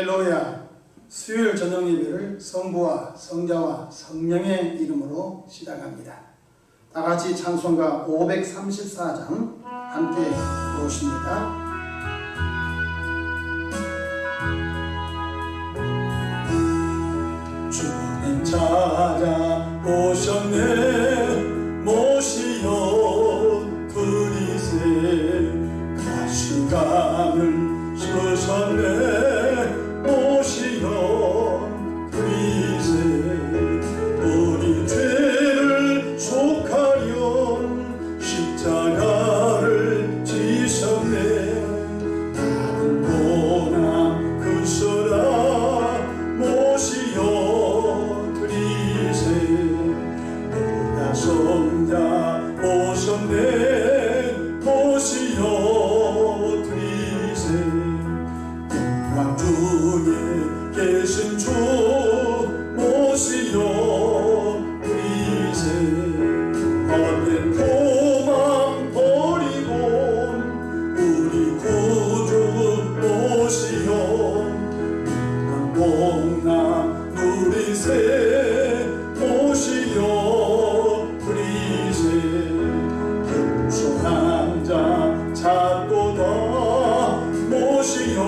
할렐루야. 수요일 저녁 예배를 성부와 성자와 성령의 이름으로 시작합니다. 다 같이 찬송가 534장 함께 부르십니다. 주님 찾아오셨네 모시어 그리세 가시감을 쓰셨네 모시어 그리세 우리 죄를 속하렴 십자가를 지셨네 나는 고난 그 쓰라 모시어 그리세 누가 성자 오셨네 모시어 그리세 왕중에 계신 주 모시어 그리세 헛된 도망 버리고 우리 구주 모시어 복남 누리세 모시어 그리세 금손한 자 찾고다 모시어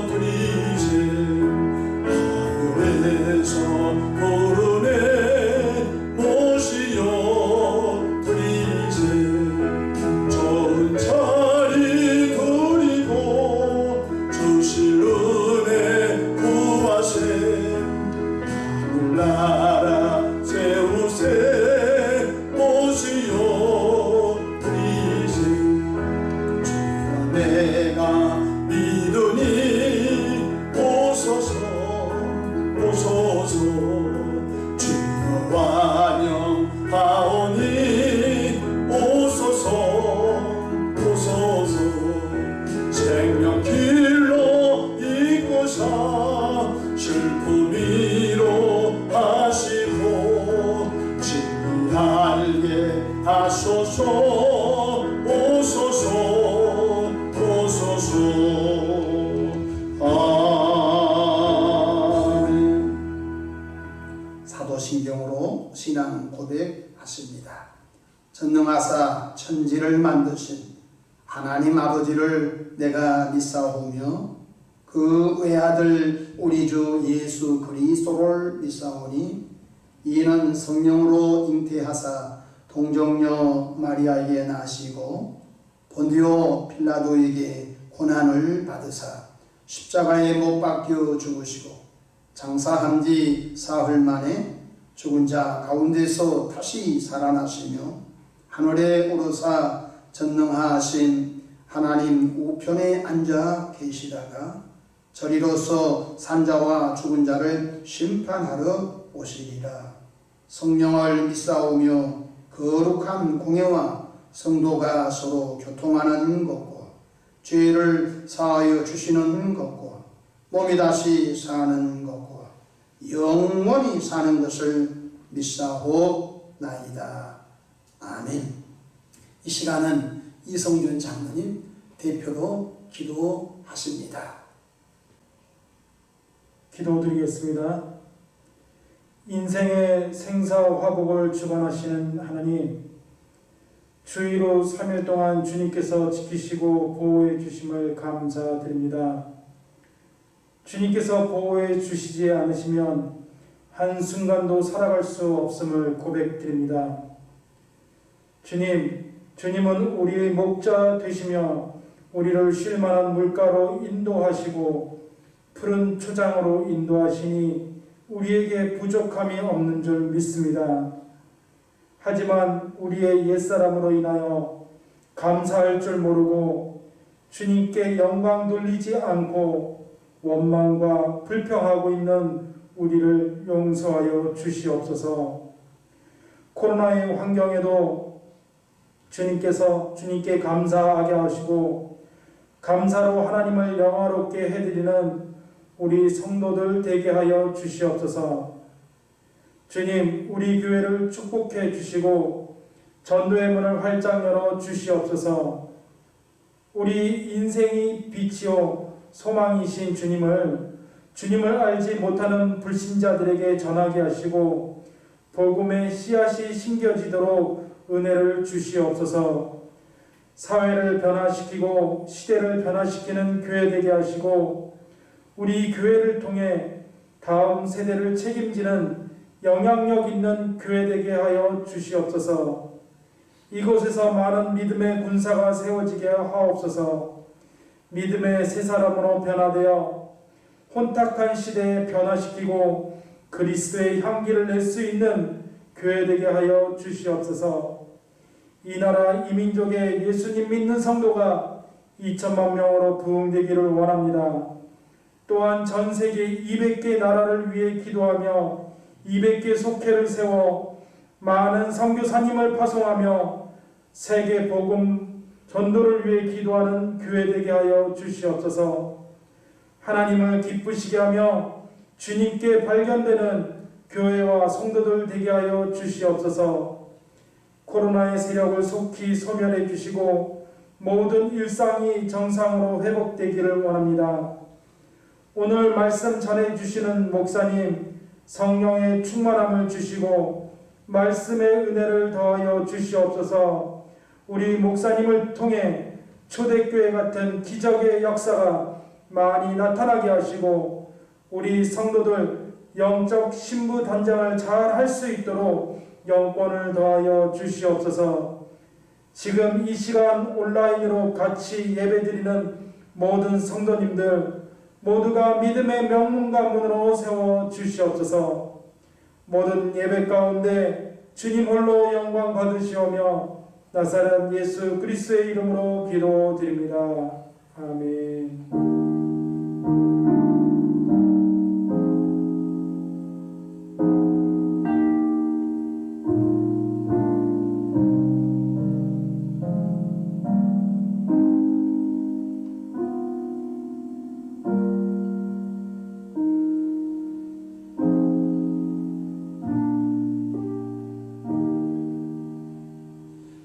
그리세 하늘에서 부르네 모시어 그리세 좋은 자리 드리고 주실 은혜 구하세 하늘나라 세우세 모시어 그리세 주여 내가 믿으니 오소서 오소서 주여 환영하오니 오소서 오소서 생명길로 이끄사 슬픔 위로하시고 진리 알게 하소서 오소서 오소서 아멘. 사도신경으로 신앙 고백하십니다. 전능하사 천지를 만드신 하나님 아버지를 내가 믿사오며 그 외아들 우리 주 예수 그리스도를 믿사오니 이는 성령으로 잉태하사 동정녀 마리아에게 나시고 본디오 필라도에게 고난을 받으사 십자가에 못 박혀 죽으시고 장사한 지 사흘 만에 죽은 자 가운데서 다시 살아나시며 하늘에 오르사 전능하신 하나님 우편에 앉아 계시다가 저리로서 산자와 죽은 자를 심판하러 오시리라. 성령을 믿사오며 거룩한 공예와 성도가 서로 교통하는 것과 죄를 사하여 주시는 것과 몸이 다시 사는 것과 영원히 사는 것을 믿사오나이다. 아멘. 이 시간은 이성준 장로님 대표로 기도하십니다. 기도드리겠습니다. 인생의 생사화복을 주관하시는 하나님, 주의로 3일 동안 주님께서 지키시고 보호해 주심을 감사드립니다. 주님께서 보호해 주시지 않으시면 한순간도 살아갈 수 없음을 고백드립니다. 주님은 우리의 목자 되시며 우리를 쉴만한 물가로 인도하시고 푸른 초장으로 인도하시니 우리에게 부족함이 없는 줄 믿습니다. 하지만 우리의 옛사람으로 인하여 감사할 줄 모르고 주님께 영광 돌리지 않고 원망과 불평하고 있는 우리를 용서하여 주시옵소서. 코로나의 환경에도 주님께 감사하게 하시고 감사로 하나님을 영화롭게 해드리는 우리 성도들 되게 하여 주시옵소서. 주님, 우리 교회를 축복해 주시고 전도의 문을 활짝 열어 주시옵소서. 우리 인생이 빛이요 소망이신 주님을 알지 못하는 불신자들에게 전하게 하시고 복음의 씨앗이 심겨지도록 은혜를 주시옵소서. 사회를 변화시키고 시대를 변화시키는 교회 되게 하시고 우리 교회를 통해 다음 세대를 책임지는 영향력 있는 교회 되게 하여 주시옵소서. 이곳에서 많은 믿음의 군사가 세워지게 하옵소서. 믿음의 새 사람으로 변화되어 혼탁한 시대에 변화시키고 그리스도의 향기를 낼 수 있는 교회 되게 하여 주시옵소서. 이 나라 이 민족의 예수님 믿는 성도가 2천만 명으로 부흥되기를 원합니다. 또한 전 세계 200개 나라를 위해 기도하며 200개 속회를 세워 많은 선교사님을 파송하며 세계 복음 전도를 위해 기도하는 교회 되게 하여 주시옵소서. 하나님을 기쁘시게 하며 주님께 발견되는 교회와 성도들 되게 하여 주시옵소서. 코로나의 세력을 속히 소멸해 주시고 모든 일상이 정상으로 회복되기를 원합니다. 오늘 말씀 전해 주시는 목사님 성령의 충만함을 주시고 말씀의 은혜를 더하여 주시옵소서. 우리 목사님을 통해 초대교회 같은 기적의 역사가 많이 나타나게 하시고 우리 성도들 영적 신부 단장을 잘 할 수 있도록 영권을 더하여 주시옵소서. 지금 이 시간 온라인으로 같이 예배드리는 모든 성도님들 모두가 믿음의 명문가문으로 세워 주시옵소서. 모든 예배 가운데 주님 홀로 영광 받으시오며 나사렛 예수 그리스도의 이름으로 기도드립니다. 아멘.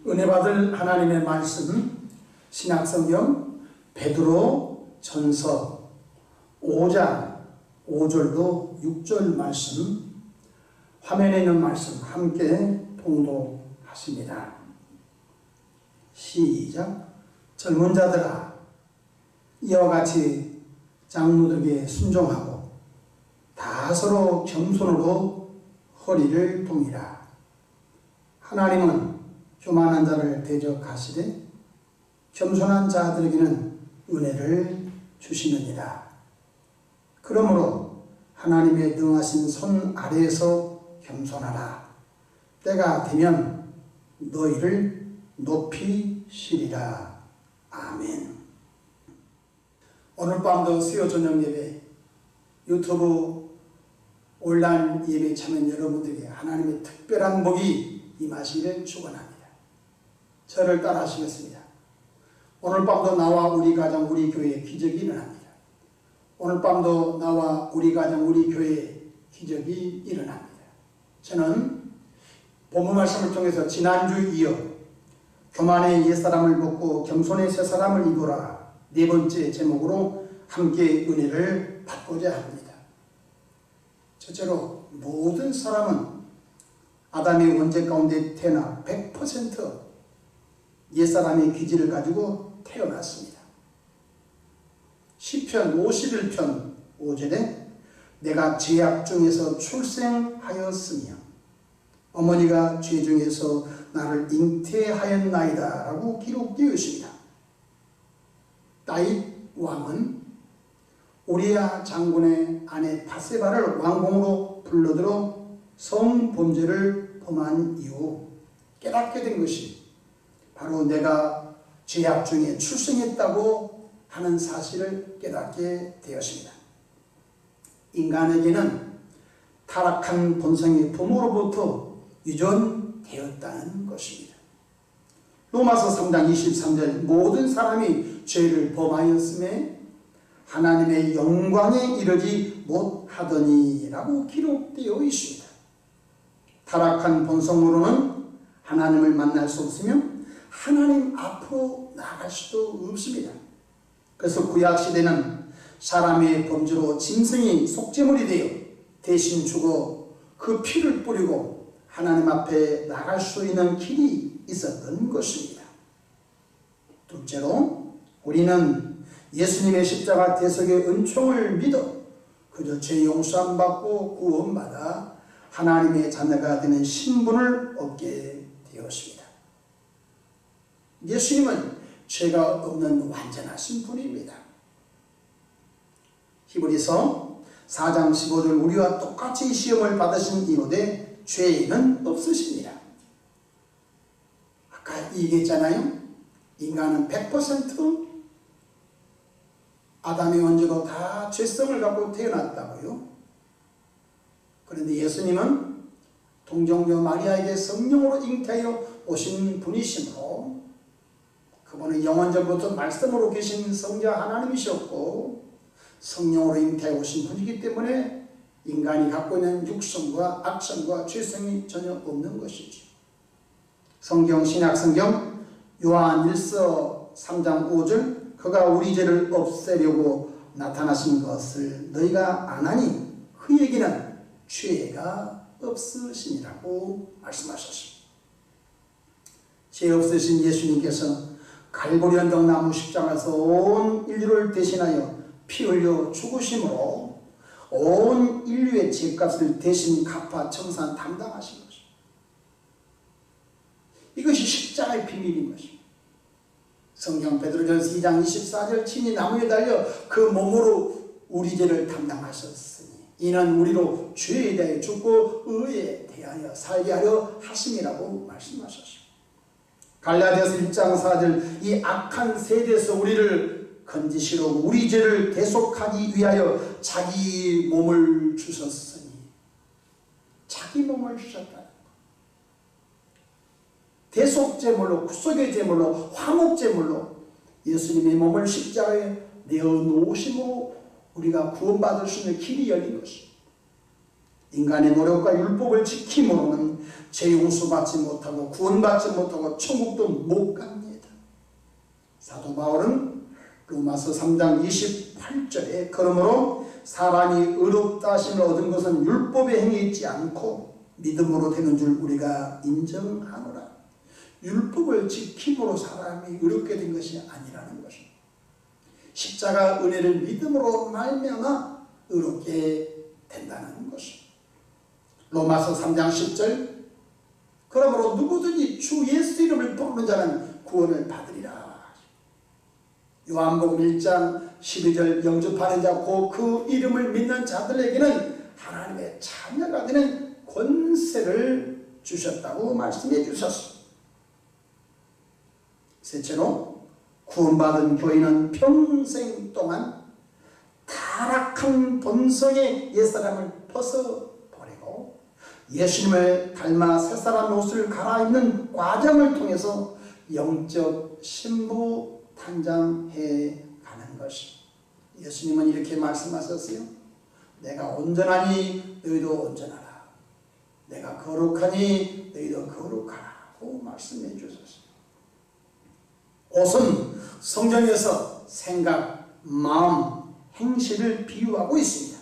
은혜 받을 하나님의 말씀 신약성경 베드로 전서 5장 5절로 6절 말씀 화면에 있는 말씀 함께 통독하십니다. 시작. 젊은 자들아 이와 같이 장로들에게 순종하고 다 서로 겸손으로 허리를 동이라. 하나님은 교만한 자를 대적하시되 겸손한 자들에게는 은혜를 주시느니라. 그러므로 하나님의 능하신 손 아래에서 겸손하라. 때가 되면 너희를 높이시리라. 아멘. 오늘 밤도 수요 저녁 예배 유튜브 온라인 예배 참여 여러분들에게 하나님의 특별한 복이 임하시기를 축원합니다. 저를 따라 하시겠습니다. 오늘 밤도 나와 우리 가정 우리 교회에 기적이 일어납니다. 오늘 밤도 나와 우리 가정 우리 교회에 기적이 일어납니다. 저는 본문 말씀을 통해서 지난주 이어 교만의 옛사람을 벗고 겸손의 새사람을 입으라 네 번째 제목으로 함께 은혜를 받고자 합니다. 첫째로 모든 사람은 아담의 원죄 가운데 태어나 100% 옛사람의 기질을 가지고 태어났습니다. 시편 51편 5절에 내가 죄악 중에서 출생하였으며 어머니가 죄 중에서 나를 잉태하였나이다 라고 기록되어 있습니다. 다윗 왕은 우리야 장군의 아내 바세바를 왕궁으로 불러들어 성범죄를 범한 이후 깨닫게 된 것이 바로 내가 죄악 중에 출생했다고 하는 사실을 깨닫게 되었습니다. 인간에게는 타락한 본성의 부모로부터 유전되었다는 것입니다. 로마서 3장 23절 모든 사람이 죄를 범하였음에 하나님의 영광에 이르지 못하더니 라고 기록되어 있습니다. 타락한 본성으로는 하나님을 만날 수 없으며 하나님 앞으로 나아갈 수도 없습니다. 그래서 구약시대는 사람의 범죄로 짐승이 속죄물이 되어 대신 죽어 그 피를 뿌리고 하나님 앞에 나갈 수 있는 길이 있었던 것입니다. 둘째로 우리는 예수님의 십자가 대속의 은총을 믿어 그저 죄 용서함 받고 구원받아 하나님의 자녀가 되는 신분을 얻게 되었습니다. 예수님은 죄가 없는 완전하신 분입니다. 히브리서 4장 15절 우리와 똑같이 시험을 받으신 이유되 죄는 없으십니다. 아까 얘기했잖아요. 인간은 100% 아담의 원죄로 다 죄성을 갖고 태어났다고요. 그런데 예수님은 동정녀 마리아에게 성령으로 잉태하여 오신 분이시므로 그분은 영원전부터 말씀으로 계신 성자 하나님이셨고 성령으로 잉태하여 오신 분이기 때문에 인간이 갖고 있는 육성과 악성과 죄성이 전혀 없는 것이죠. 성경 신약성경 요한 1서 3장 5절 그가 우리 죄를 없애려고 나타나신 것을 너희가 아나니 그에게는 죄가 없으시니라고 말씀하셨습니다. 죄 없으신 예수님께서 갈보리 언덕 나무 십자가에서 온 인류를 대신하여 피 흘려 죽으심으로 온 인류의 죄값을 대신 갚아 청산 담당하신 것입니다. 이것이 십자가의 비밀인 것입니다. 성경 베드로전서 2장 24절 친히 나무에 달려 그 몸으로 우리 죄를 담당하셨으니 이는 우리로 죄에 대하여 죽고 의에 대하여 살게 하려 하심이라고 말씀하셨습니다. 갈라디아서 1장 4절 이 악한 세대에서 우리를 건지시려고 우리 죄를 대속하기 위하여 자기 몸을 주셨으니 자기 몸을 주셨다. 대속제물로 구속의 제물로 화목제물로 예수님의 몸을 십자가에 내어놓으심으로 우리가 구원받을 수 있는 길이 열린 것입니다. 인간의 노력과 율법을 지킴으로는 죄 용서받지 못하고 구원받지 못하고 천국도 못 갑니다. 사도 바울은 로마서 3장 28절에 그러므로 사람이 의롭다 하심을 얻은 것은 율법에 행해 있지 않고 믿음으로 되는 줄 우리가 인정하노라. 율법을 지킴으로 사람이 의롭게 된 것이 아니라는 것입니다. 십자가 은혜를 믿음으로 말미암아 의롭게 된다는 것입니다. 로마서 3장 10절 그러므로 누구든지 주 예수 이름을 부르는 자는 구원을 받으리라. 요한복음 1장 12절 영접하는 자 곧 그 이름을 믿는 자들에게는 하나님의 자녀가 되는 권세를 주셨다고 말씀해 주셨습니다. 셋째로 구원받은 교인은 평생 동안 타락한 본성의 옛사람을 벗어버리고 예수님을 닮아 새사람 옷을 갈아입는 과정을 통해서 영적 신부 탄장해 가는 것입니다. 예수님은 이렇게 말씀하셨어요. 내가 온전하니 너희도 온전하라. 내가 거룩하니 너희도 거룩하라고 말씀해 주셨습니다. 옷은 성경에서 생각, 마음, 행실을 비유하고 있습니다.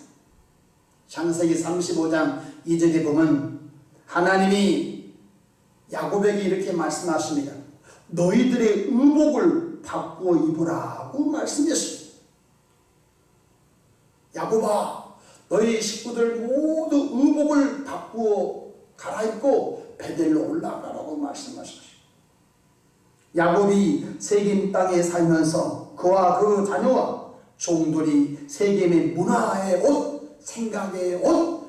창세기 35장 2절에 보면 하나님이 야곱에게 이렇게 말씀하십니다. 너희들의 의복을 바꾸어 입으라고 말씀했습니다. 야곱아, 너희 식구들 모두 의복을 바꾸어 갈아입고 베델로 올라가라고 말씀하셨습니다. 야곱이 세겜 땅에 살면서 그와 그 자녀와 종들이 세겜의 문화의 옷, 생각의 옷,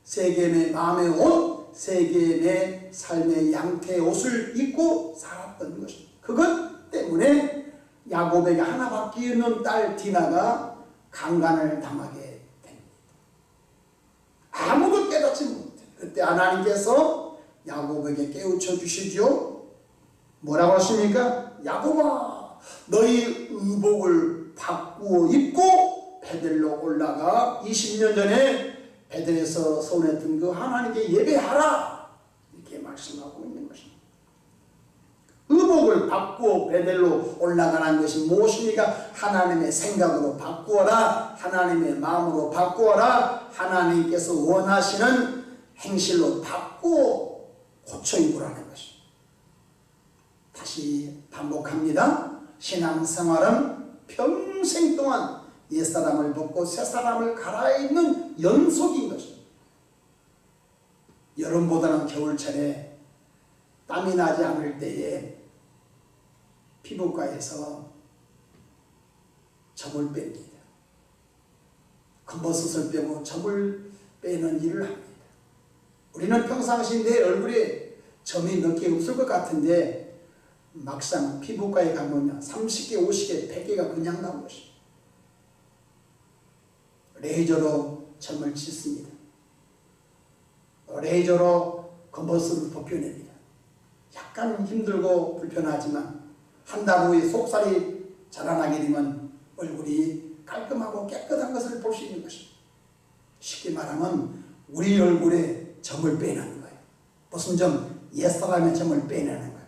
세겜의 마음의 옷, 세겜의 삶의 양태의 옷을 입고 살았던 것입니다. 그것 때문에 야곱에게 하나밖에 없는 딸 디나가 강간을 당하게 됩니다. 아무도 깨닫지 못해. 그때 하나님께서 야곱에게 깨우쳐 주시죠. 뭐라고 하십니까? 야곱아, 너희 의복을 바꾸어 입고 베델로 올라가 20년 전에 베델에서 서원했던 그 하나님께 예배하라. 이렇게 말씀하고 있는 것입니다. 유목을 바꾸어 베델로 올라가는 것이 무엇입니까? 하나님의 생각으로 바꾸어라. 하나님의 마음으로 바꾸어라. 하나님께서 원하시는 행실로 바꾸어 고쳐 입으라는 것입니다. 다시 반복합니다. 신앙생활은 평생 동안 옛사람을 벗고 새사람을 갈아입는 연속인 것입니다. 여름보다는 겨울철에 땀이 나지 않을 때에 피부과에서 점을 뺍니다. 검버섯을 빼고 점을 빼는 일을 합니다. 우리는 평상시 내 얼굴에 점이 몇 개 없을 것 같은데 막상 피부과에 가면 30개, 50개, 100개가 그냥 나온 것입니다. 레이저로 점을 찢습니다. 레이저로 검버섯을 벗겨냅니다. 약간 힘들고 불편하지만 한 달 후에 속살이 자라나게 되면 얼굴이 깔끔하고 깨끗한 것을 볼 수 있는 것입니다. 쉽게 말하면 우리 얼굴에 점을 빼내는 거예요. 무슨 점? 옛사람의 점을 빼내는 거예요.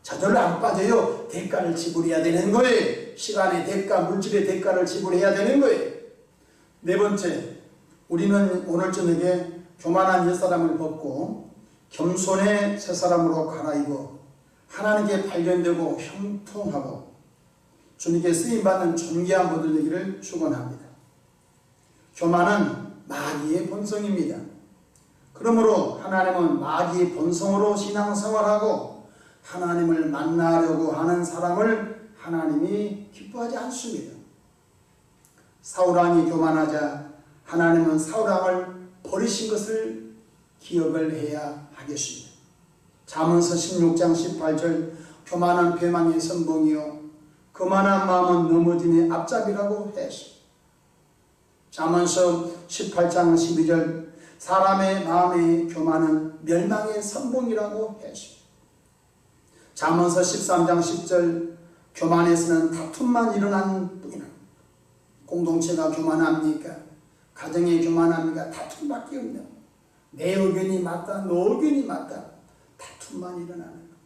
저절로 안 빠져요. 대가를 지불해야 되는 거예요. 시간의 대가, 물질의 대가를 지불해야 되는 거예요. 네 번째, 우리는 오늘 저녁에 교만한 옛사람을 벗고 겸손의 새사람으로 갈아입어 하나님께 발견되고 형통하고 주님께 쓰임받는 존귀한 모델 되기를 축원합니다. 교만은 마귀의 본성입니다. 그러므로 하나님은 마귀의 본성으로 신앙생활하고 하나님을 만나려고 하는 사람을 하나님이 기뻐하지 않습니다. 사울왕이 교만하자 하나님은 사울왕을 버리신 것을 기억을 해야 하겠습니다. 잠언서 16장 18절 교만한 배망의 선봉이요 거만한 마음은 넘어짐의 앞잡이라고 했습니다. 잠언서 18장 12절 사람의 마음의 교만은 멸망의 선봉이라고 했습니다. 잠언서 13장 10절 교만에서는 다툼만 일어나는 뿐이나 공동체가 교만합니까? 가정이 교만합니까? 다툼밖에 없네요. 내 의견이 맞다, 너 의견이 맞다. 다툼만 일어나는 것.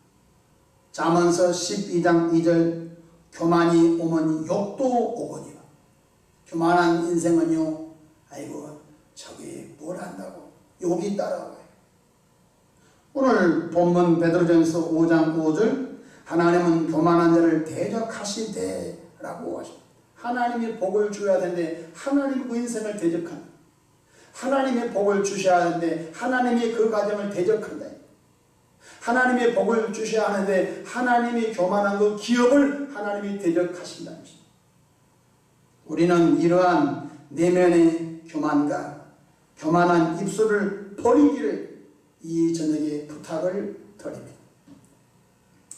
잠언서 12장 2절 교만이 오면 욕도 오거니와 교만한 인생은요 아이고 저게 뭘 한다고 욕이 따라와요. 오늘 본문 베드로전서 5장 5절 하나님은 교만한 자를 대적하시되 라고 하십니다. 하나님이 복을 주어야 되는데 하나님 그 인생을 대적한다. 하나님의 복을 주셔야 하는데 하나님이 그 가정을 대적한다. 하나님의 복을 주셔야 하는데 하나님이 교만한 그 기업을 하나님이 대적하신다는 것입니다. 우리는 이러한 내면의 교만과 교만한 입술을 버리기를 이 저녁에 부탁을 드립니다.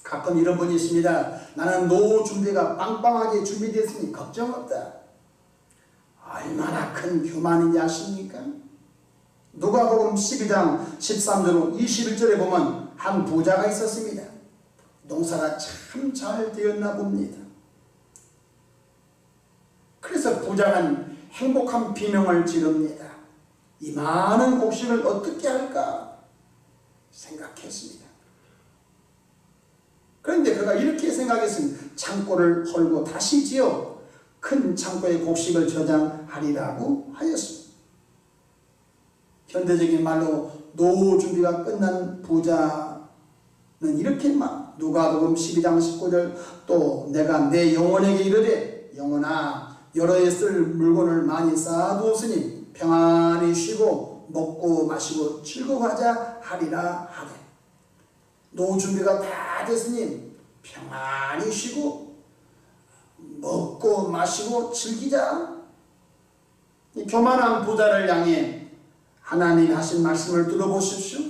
가끔 이런 분이 있습니다. 나는 노후 준비가 빵빵하게 준비됐으니 걱정 없다. 얼마나 큰 교만인지 아십니까? 누가복음 12장 13절 21절에 보면 한 부자가 있었습니다. 농사가 참 잘 되었나 봅니다. 그래서 부자는 행복한 비명을 지릅니다. 이 많은 곡식을 어떻게 할까 생각했습니다. 그런데 그가 이렇게 생각했습니다. 창고를 헐고 다시 지어 큰 창고에 곡식을 저장하리라고 하였습니다. 현대적인 말로 노후 준비가 끝난 부자는 이렇게 막 누가복음 12장 19절 또 내가 내 영혼에게 이르되 영혼아 여러 해 쓸 물건을 많이 쌓아두었으니 평안히 쉬고 먹고 마시고 즐거워하자 하리라 하되 노후 준비가 다 됐으니 평안히 쉬고 먹고 마시고 즐기자. 이 교만한 부자를 향해 하나님 하신 말씀을 들어보십시오.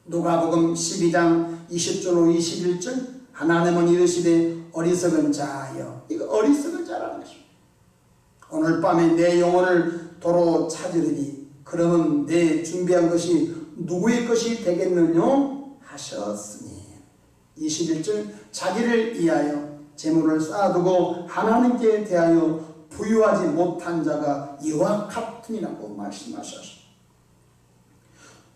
누가복음 12장 20절로 21절 하나님은 이르시되 어리석은 자여 이거 어리석은 자라는 것입니다. 오늘 밤에 내 영혼을 도로 찾으리니 그러면 내 준비한 것이 누구의 것이 되겠느냐 하셨으니 21절 자기를 위하여 재물을 쌓아두고 하나님께 대하여 부유하지 못한 자가 이와 같으니라고 말씀하셨습니다.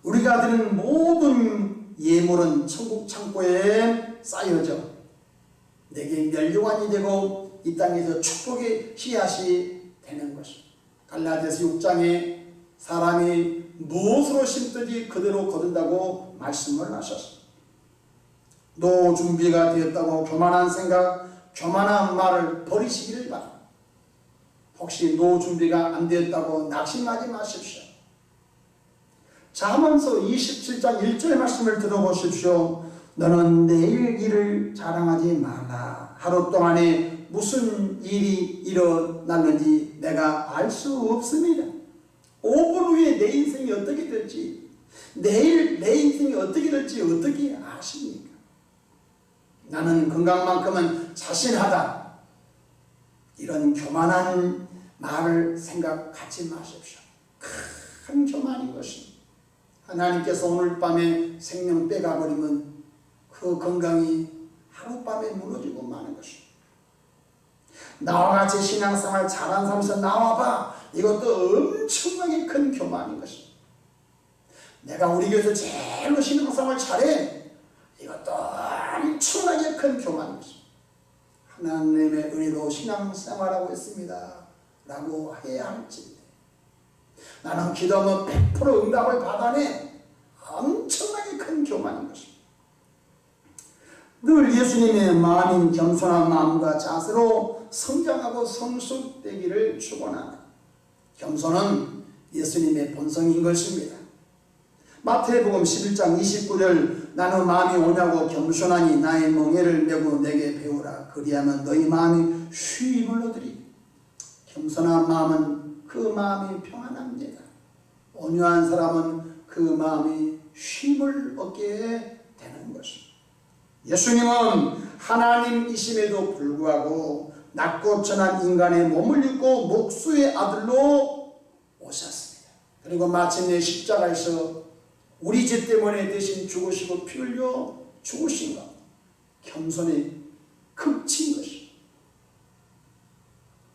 우리가 드리는 모든 예물은 천국 창고에 쌓여져 내게 멸류관이 되고 이 땅에서 축복의 씨앗이 되는 것입니다. 갈라디아서 6장에 사람이 무엇으로 심든지 그대로 거둔다고 말씀을 하셨습니다. 노 준비가 되었다고 교만한 생각, 교만한 말을 버리시기를 바랍니다. 혹시 노 준비가 안 되었다고 낙심하지 마십시오. 잠언서 27장 1절 말씀을 들어보십시오. 너는 내일 일을 자랑하지 말라. 하루 동안에 무슨 일이 일어났는지 내가 알 수 없습니다. 5분 후에 내 인생이 어떻게 될지, 내일 내 인생이 어떻게 될지 어떻게 아십니까? 나는 건강만큼은 자신하다. 이런 교만한 말을 생각하지 마십시오. 큰 교만인 것입니다. 하나님께서 오늘 밤에 생명 빼가버리면 그 건강이 하룻밤에 무너지고 마는 것입니다. 나와 같이 신앙생활 잘한 사람에서 나와봐. 이것도 엄청나게 큰 교만인 것입니다. 내가 우리 교회에서 제일로 신앙생활 잘해. 이것도 엄청나게 큰 교만인 것입니다. 하나님의 은혜로 신앙생활하고 있습니다 라고 해야 할지, 나는 기도하면 100% 응답을 받아내. 엄청나게 큰 교만인 것입니다. 늘 예수님의 마음인 겸손한 마음과 자세로 성장하고 성숙되기를 축원합니다. 겸손은 예수님의 본성인 것입니다. 마태복음 11장 29절 나는 마음이 오냐고 겸손하니 나의 멍에를 메고 내게 배우라. 그리하면 너희 마음이 쉼을 얻으리. 겸손한 마음은 그 마음이 평안합니다. 온유한 사람은 그 마음이 쉼을 얻게 되는 것입니다. 예수님은 하나님이심에도 불구하고 낮고 천한 인간의 몸을 입고 목수의 아들로 오셨습니다. 그리고 마침내 십자가에서 우리 죄 때문에 대신 죽으시고 피 흘려 죽으신 것, 겸손의 극치인 것입니다.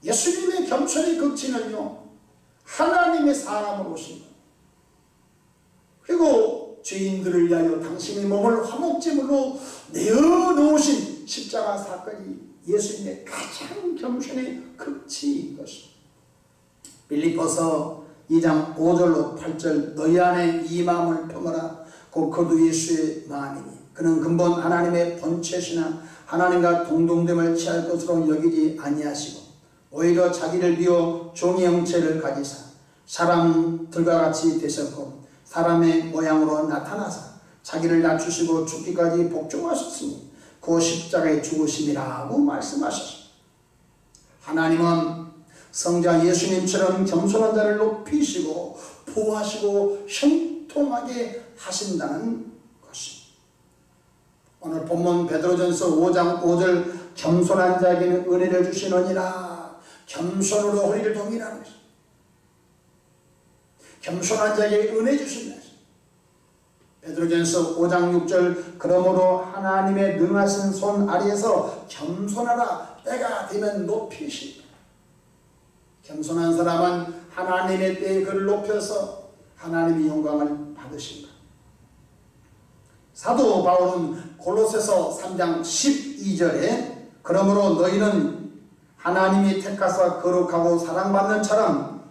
예수님의 겸손의 극치는요, 하나님의 사람으로 오신 것, 그리고 죄인들을 위하여 당신의 몸을 화목제물로 내어놓으신 십자가 사건이 예수님의 가장 겸손의 극치인 것입니다. 빌립보서 2장 5절로 8절 너희 안에 이 마음을 품어라. 곧 그도 예수의 마음이니 그는 근본 하나님의 본체시나 하나님과 동등됨을 취할 것으로 여기지 아니하시고 오히려 자기를 비워 종의 형체를 가지사 사람들과 같이 되셨고 사람의 모양으로 나타나사 자기를 낮추시고 죽기까지 복종하셨으니 그 십자가의 죽으심이라고 말씀하셨습니다. 하나님은 성자 예수님처럼 겸손한 자를 높이시고 보호하시고 형통하게 하신다는 것입니다. 오늘 본문 베드로전서 5장 5절 겸손한 자에게는 은혜를 주시느니라. 겸손으로 허리를 동이라는 것입니다. 겸손한 자에게 은혜 주신다. 베드로전서 5장 6절 그러므로 하나님의 능하신 손 아래에서 겸손하라. 때가 되면 높이시라. 겸손한 사람은 하나님의 때에 그를 높여서 하나님의 영광을 받으신다. 사도 바울은 골로새서 3장 12절에 그러므로 너희는 하나님이 택하사 거룩하고 사랑받는 처럼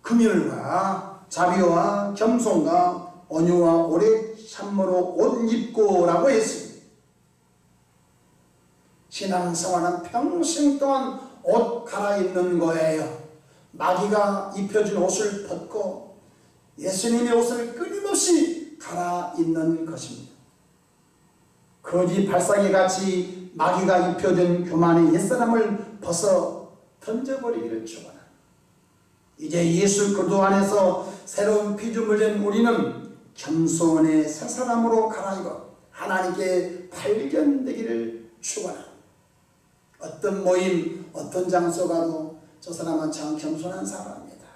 긍휼과 자비와 겸손과 온유와 오래 참으로 옷 입고 라고 했습니다. 신앙생활은 평생 동안 옷 갈아입는 거예요. 마귀가 입혀준 옷을 벗고 예수님의 옷을 끊임없이 갈아입는 것입니다. 거지 발사기같이 마귀가 입혀준 교만의 옛사람을 벗어 던져버리기를 축원합니다. 이제 예수 그리스도 안에서 새로운 피조물 된 우리는 겸손의 새 사람으로 갈아입어 하나님께 발견되기를 축원합니다. 어떤 모임, 어떤 장소 가도 저 사람은 참 겸손한 사람입니다.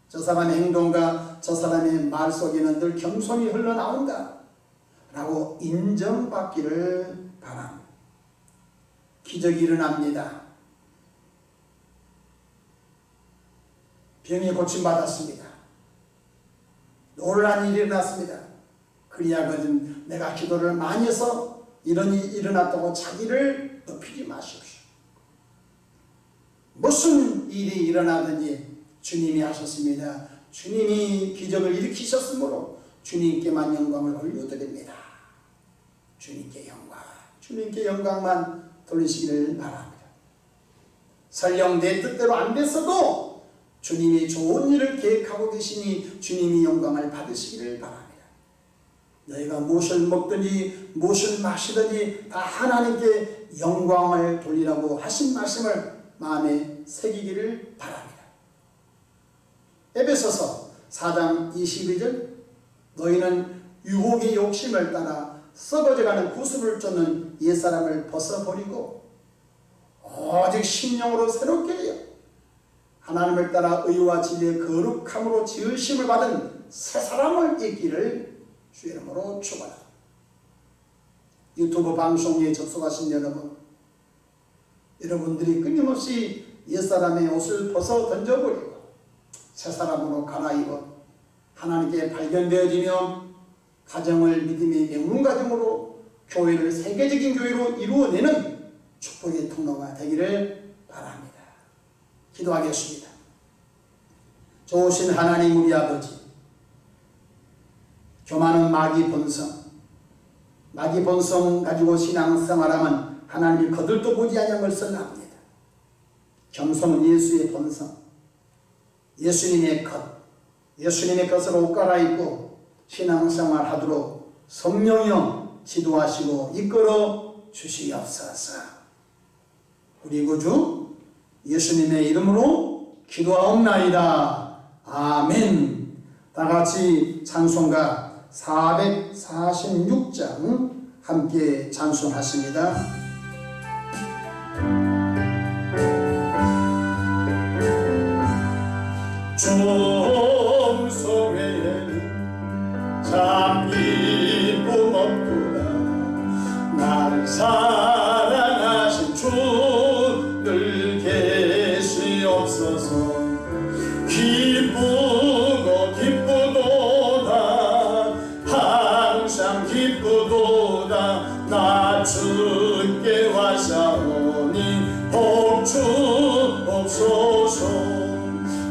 저 사람의 행동과 저 사람의 말 속에는 늘 겸손이 흘러나온다 라고 인정받기를 바랍니다. 기적이 일어납니다. 병이 고침받았습니다. 놀란 일이 일어났습니다. 그리하거든 내가 기도를 많이 해서 이런 일이 일어났다고 자기를 높이지 마십시오. 무슨 일이 일어나든지 주님이 하셨습니다. 주님이 기적을 일으키셨으므로 주님께만 영광을 올려드립니다. 주님께 영광만 돌리시기를 바랍니다. 설령 내 뜻대로 안 됐어도 주님이 좋은 일을 계획하고 계시니 주님이 영광을 받으시기를 바랍니다. 너희가 무엇을 먹든지 무엇을 마시든지 다 하나님께 영광을 돌리라고 하신 말씀을 마음에 새기기를 바랍니다. 에베소서 4장 22절 너희는 유혹의 욕심을 따라 썩어져가는 구습을 쫓는 옛사람을 벗어버리고 오직 심령으로 새롭게 되어 하나님을 따라 의와 진리의 거룩함으로 지으심을 받은 새 사람을 입기를 주 이름으로 축원합니다. 유튜브 방송에 접속하신 여러분들이 끊임없이 옛사람의 옷을 벗어 던져버리고 새 사람으로 갈아입어 하나님께 발견되어지며 가정을 믿음의 명문가정으로 교회를 세계적인 교회로 이루어내는 축복의 통로가 되기를 바랍니다. 기도하겠습니다. 좋으신 하나님 우리 아버지, 교만은 마귀 본성 가지고 신앙생활하면 하나님이 거들떠 보지 않는 것을 압니다. 겸손은 예수의 본성, 예수님의 것으로 옷 갈아입고 신앙생활 하도록 성령이여 지도하시고 이끌어 주시옵소서. 우리 구주 예수님의 이름으로 기도하옵나이다. 아멘. 다같이 찬송가 446장 함께 찬송하십니다. 종소외에는 참 기쁨 없구나. 나를 사랑하신 주 늘 계시옵소서. 기쁘고 기쁘도다 항상 기쁘도다. 나 주께 와사오니 복 주옵소서.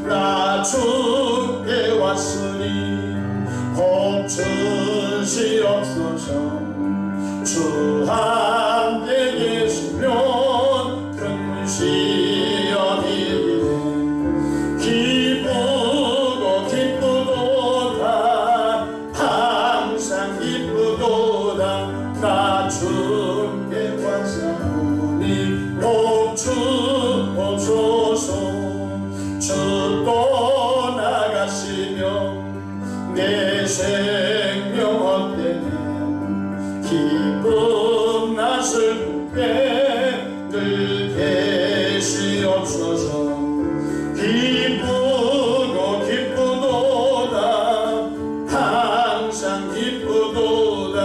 나 주께 왔으니 복 주시옵소서. 주 함께 계시면 근시연이기네. 기쁘고 기쁘도다 항상 기쁘도다. 나 주께 와사오니 복 주옵소서. 주 떠나가시며 내 생명 헛되네. 기쁨 낯을 때 늘 계시옵소서. 기쁘고 기쁘도다 항상 기쁘도다.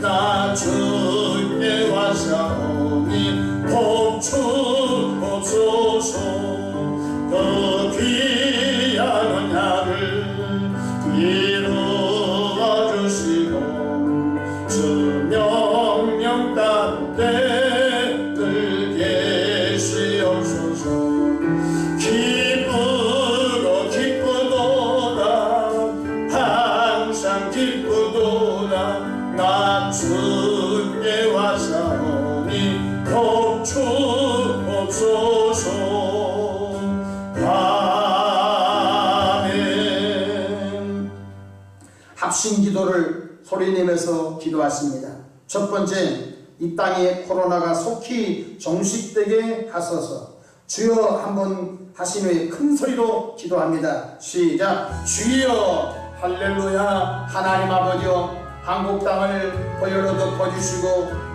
나 주께 와사오니 복 주옵소서. 그 귀한 언약을 이루어 주시고 주 명령 따를 때늘 계시옵소서. 기쁘고 기쁘도다 항상 기쁘도다. 나 주께 와사오니 복 주옵소서. 합심 기도를 소리내면서 기도하십니다. 첫 번째, 이 땅에 코로나가 속히 종식되게 하소서. 주여 한번 하신 후에 큰 소리로 기도합니다. 시작. 주여 할렐루야. 하나님 아버지여, 한국 땅을 보혈로 덮어주시고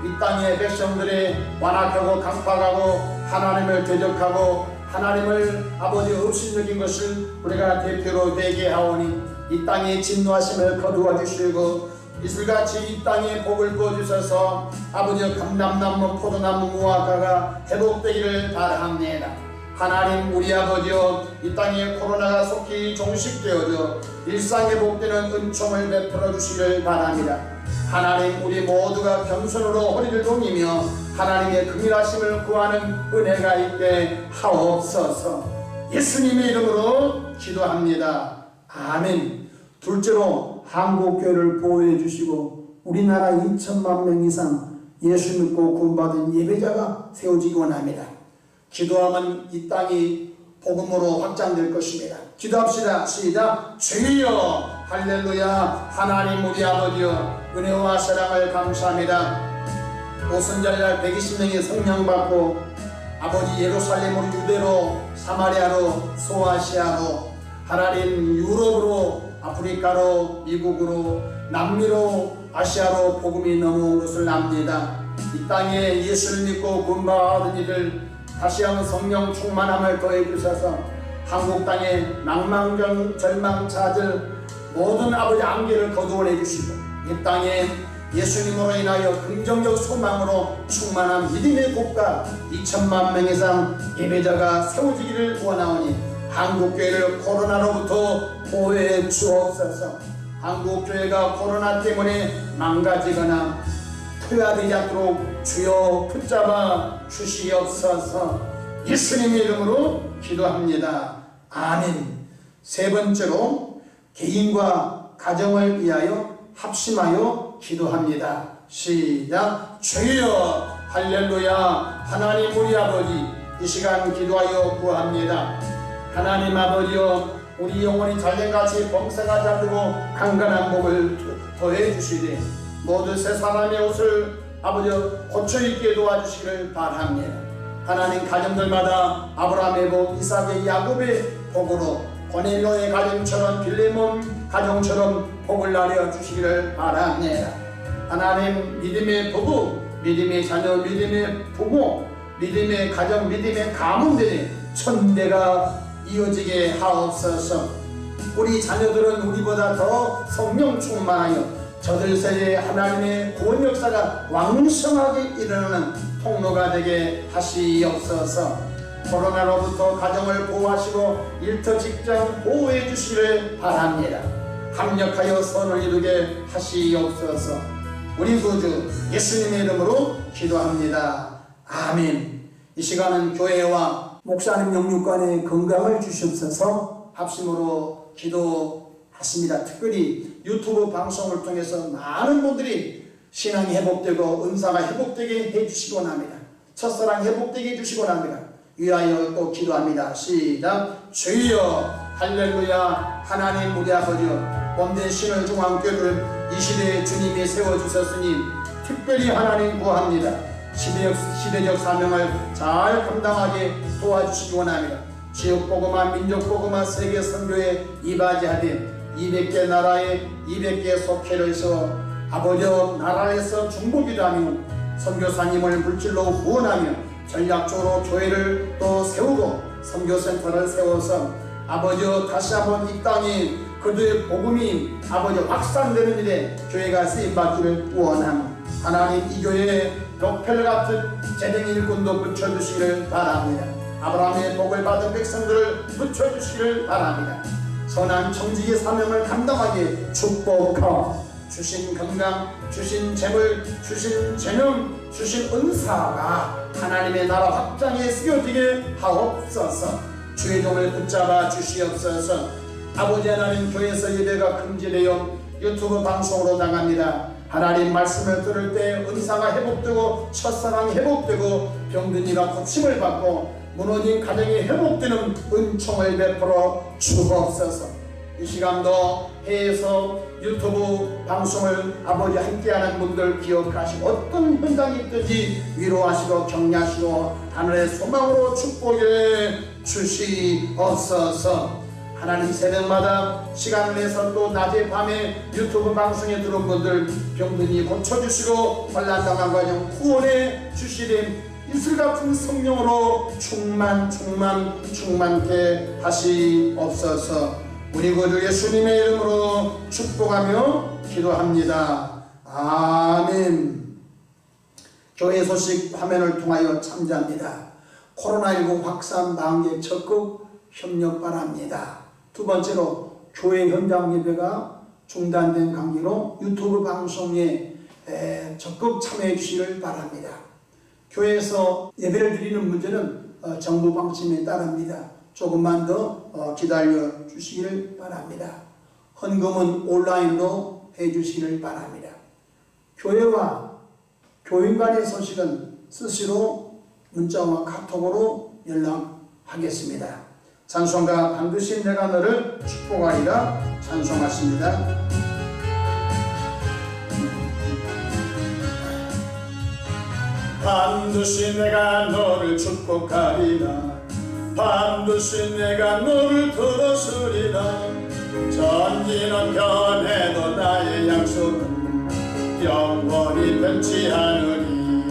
이 땅의 백성들의 완악하고 강팍하고 하나님을 대적하고 하나님을 아버지 없이 여긴 것을 우리가 대표로 되게 하오니 이 땅의 진노하심을 거두어 주시고 이슬같이 이 땅에 복을 부어주셔서 아버지 감람나무 포도나무 무화과가 회복되기를 바랍니다. 하나님 우리 아버지여, 이 땅에 코로나가 속히 종식되어져 일상회복되는 은총을 베풀어 주시길 바랍니다. 하나님 우리 모두가 겸손으로 허리를 동이며 하나님의 긍휼하심을 구하는 은혜가 있게 하옵소서. 예수님의 이름으로 기도합니다. 아멘. 둘째로 한국교회를 보호해 주시고 우리나라 2천만 명 이상 예수 믿고 구원받은 예배자가 세워지기 원합니다. 기도하면 이 땅이 복음으로 확장될 것입니다. 기도합시다. 시작. 주여 할렐루야. 하나님 우리 아버지여, 은혜와 사랑을 감사합니다. 오순절날 120명이 성령 받고 아버지 예루살렘으로, 유대로, 사마리아로, 소아시아로, 하나님 유럽으로, 아프리카로, 미국으로, 남미로, 아시아로 복음이 넘어온 것을 압니다. 이 땅에 예수를 믿고 구원받은 이들 다시 한번 성령 충만함을 더해 주셔서 한국 땅에 낭망전, 절망, 좌절 모든 아버지 안개를 거두어내 주시고 이 땅에 예수님으로 인하여 긍정적 소망으로 충만한 믿음의 국가 2천만 명 이상 예배자가 세워지기를 원하오니 한국교회를 코로나로부터 보호해 주옵소서. 한국교회가 코로나 때문에 망가지거나 퇴화되지 않도록 주여 붙잡아 주시옵소서. 예수님의 이름으로 기도합니다. 아멘. 세 번째로 개인과 가정을 위하여 합심하여 기도합니다. 시작. 주여 할렐루야. 하나님 우리 아버지, 이 시간 기도하여 구합니다. 하나님 아버지여, 우리 영혼이 잘된같이 범사가 자르고 강건한 목을 더해 주시되 모두 새 사람의 옷을 아버지 고쳐입게 도와주시기를 바랍니다. 하나님 가정들마다 아브라함의 복, 이삭의, 야곱의 복으로 고넬료의 가정처럼 빌레몬 가정처럼 복을 나려 주시기를 바랍니다. 하나님 믿음의 부부, 믿음의 자녀, 믿음의 부모, 믿음의 가정, 믿음의 가문들이 천대가 이어지게 하옵소서. 우리 자녀들은 우리보다 더 성령 충만하여 저들 세대에 하나님의 구원 역사가 왕성하게 일어나는 통로가 되게 하시옵소서. 코로나로부터 가정을 보호하시고 일터 직장 보호해 주시기를 바랍니다. 합력하여 선을 이루게 하시옵소서. 우리 구주 예수님의 이름으로 기도합니다. 아멘. 이 시간은 교회와 목사님 영육간의 건강을 주시옵소서. 합심으로 기도하십니다. 특별히 유튜브 방송을 통해서 많은 분들이 신앙이 회복되고 은사가 회복되게 해주시기 원합니다. 첫사랑 회복되게 해주시기 원합니다. 위하여 또 기도합니다. 시작. 주여 할렐루야. 하나님 우리 아버지여, 본된 신을 중앙교회를 이 시대에 주님이 세워주셨으니 특별히 하나님 구합니다. 시대적 사명을 잘 감당하게 도와주시기 원합니다. 지역복음화, 민족복음화, 세계 선교에 이바지하되 200개 나라에 200개 속회를 세워 아버지여 나라에서 중보기도 하며 선교사님을 물질로 후원하며 전략적으로 교회를 또 세우고 선교센터를 세워서 아버지여 다시 한번 이 땅에 그들의 복음이 아버지 확산되는 일에 교회가 쓰임받기를 원하며 하나님 이 교회에 벽펠 같은 재능 일꾼도 붙여주시기를 바랍니다. 아브라함의 복을 받은 백성들을 붙여주시기를 바랍니다. 선한 청지기 사명을 감당하게 축복하오. 주신 건강, 주신 재물, 주신 재능, 주신 은사가 하나님의 나라 확장에 쓰여지게 하옵소서. 주의 종을 붙잡아 주시옵소서. 아버지 하나님, 교회에서 예배가 금지되어 유튜브 방송으로 나갑니다. 하나님 말씀을 들을 때 은사가 회복되고 첫사랑이 회복되고 병든 이가 고침을 받고 무너진 가정이 회복되는 은총을 베풀어 주옵소서. 이 시간도 해에서 유튜브 방송을 아버지 함께하는 분들 기억하시고 어떤 현장이 있든지 위로하시고 격려하시고 하늘의 소망으로 축복해 주시옵소서. 하나님 새벽마다 시간을 내서 또 낮에 밤에 유튜브 방송에 들어온 분들 병든이 고쳐주시고 환난당한 가정 구원해 주시는 이슬같은 성령으로 충만케 하시옵소서. 우리 구주 예수님의 이름으로 축복하며 기도합니다. 아멘. 교회 소식 화면을 통하여 참조합니다. 코로나19 확산 방지에 적극 협력 바랍니다. 두 번째로 교회 현장 예배가 중단된 관계로 유튜브 방송에 적극 참여해 주시기를 바랍니다. 교회에서 예배를 드리는 문제는 정부 방침에 따릅니다. 조금만 더 기다려 주시기를 바랍니다. 헌금은 온라인으로 해 주시기를 바랍니다. 교회와 교인 간의 소식은 수시로 문자와 카톡으로 연락하겠습니다. 찬송가 반드시 내가 너를 축복하리라 찬송하십니다. 반드시 내가 너를 축복하리라 반드시 내가 너를 들었으리라 전기는 변해도 나의 약속은 영원히 변치 않으리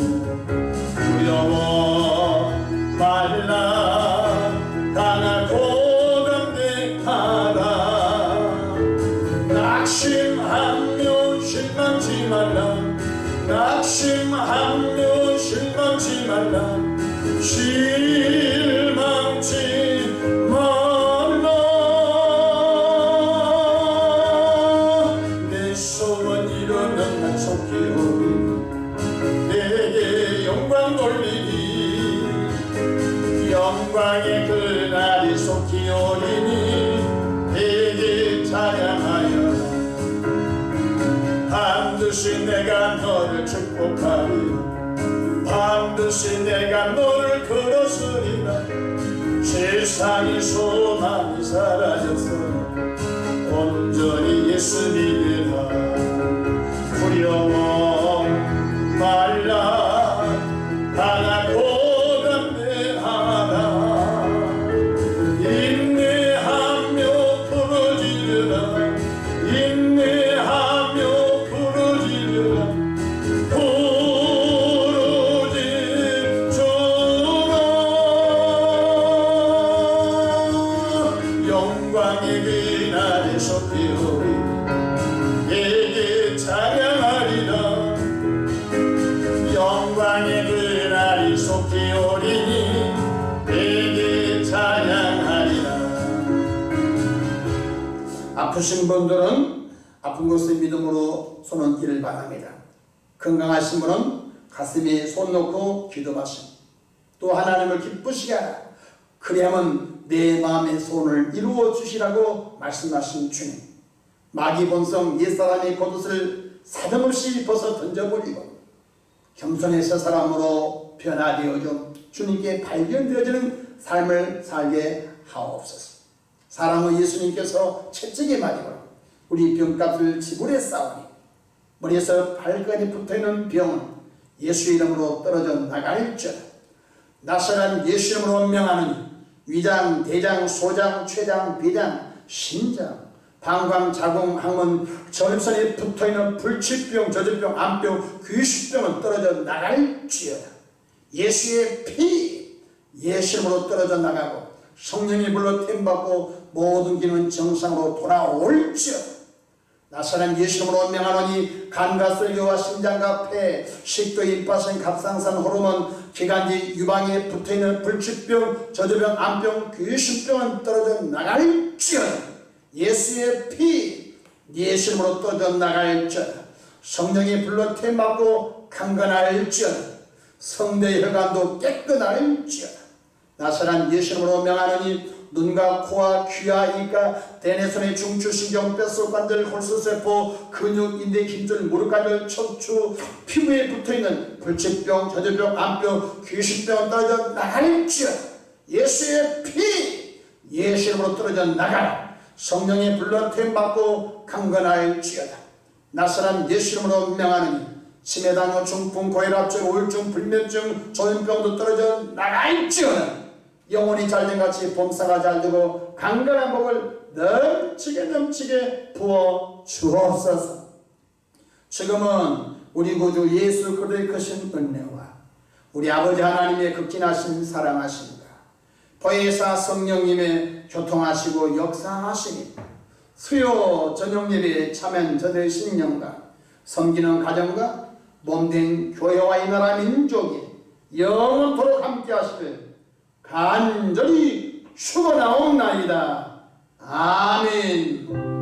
두려워 말라 강하고 담대하라 낙심하며 실망치 말라 낙심하며 실망치 말라 실망치 말라 내 소원 이루는 날 속히 오리 내게 영광 돌리니 영광의 그날이 속히 오리니 내게 찬양하여라 반드시 내가 너를 축복하리라 반드시 내가 너를 걸었으리라 세상의 소망이 사라졌어 온전히 예수 믿으라 두려워 말라 강하고 담대하라 인내하며 부르짖으라 인내하며 부르짖으라 영광의 그날에 속히 오리 내게 찬양하리라 영광의 그날이 속히 오리니 내게 찬양하리라 아프신 분들은 아픈 곳을 믿음으로 손 얹기를 바랍니다. 건강하신 분은 가슴에 손 놓고 기도하심 또 하나님을 기쁘시게 하라 그리하면 내 마음의 소원을 이루어 주시라고 말씀하신 주님 마귀 본성 옛사람의 겉옷을 사정없이 벗어 던져버리고 겸손의 새 사람으로 변화되어져 주님께 발견되어지는 삶을 살게 하옵소서. 사랑의 예수님께서 채찍에 맞으고 우리 병값을 지불해 싸우니 머리에서 발까지 붙어있는 병은 예수 이름으로 떨어져 나갈지어다. 나사란 예수 이름으로 명하느니 위장, 대장, 소장, 췌장, 비장, 심장, 방광, 자궁, 항문, 전립선에 붙어있는 불치병, 저주병, 암병, 귀신병은 떨어져 나갈지어다. 예수의 피, 예수 이름으로 떨어져 나가고 성령의 불로 템받고 모든 기능은 정상으로 돌아올지어다. 나사란 예수 이름으로 명하노니 간과 썰기와 심장과 폐, 식도, 임파선, 갑상선, 호르몬, 기관지, 유방에 붙어있는 불치병, 저주병, 암병, 귀신병은 떨어져 나갈지어다. 예수의 피, 예수 이름으로 떨어져 나갈지어다. 성령의 불로 템받고 강건할지어다. 성대의 혈관도 깨끗할지어다. 나사란 예수 이름으로 명하노니 눈과 코와 귀와 입과 대뇌손의 중추신경, 뼛속관절, 골수세포, 근육, 인대, 힘줄, 무릎관절, 척추, 피부에 붙어있는 불치병, 저주병, 암병, 귀신병 떨어져 나갈지어다. 예수의 피, 예수 이름으로 떨어져 나가라. 성령의 불로 템받고 강건할지어다. 나사란 예수 이름으로 명하느니 치매당뇨, 중풍, 고혈압증, 우울증, 불면증, 조현병도 떨어져 나갈지어다. 영혼이 잘된같이 범사가 잘되고 강건한 복을 넘치게 부어 주옵소서. 지금은 우리 구주 예수 그리스도의 크신 은혜와 우리 아버지 하나님의 극진하신 사랑하심과 보혜사 성령님의 교통하시고 역사하시니 수요 저녁 예배에 참여한 저들의 신령과 섬기는 가정과 몸된 교회와 이 나라 민족이 영원토록 함께 하시길 간절히 축원하옵나이다. 아멘.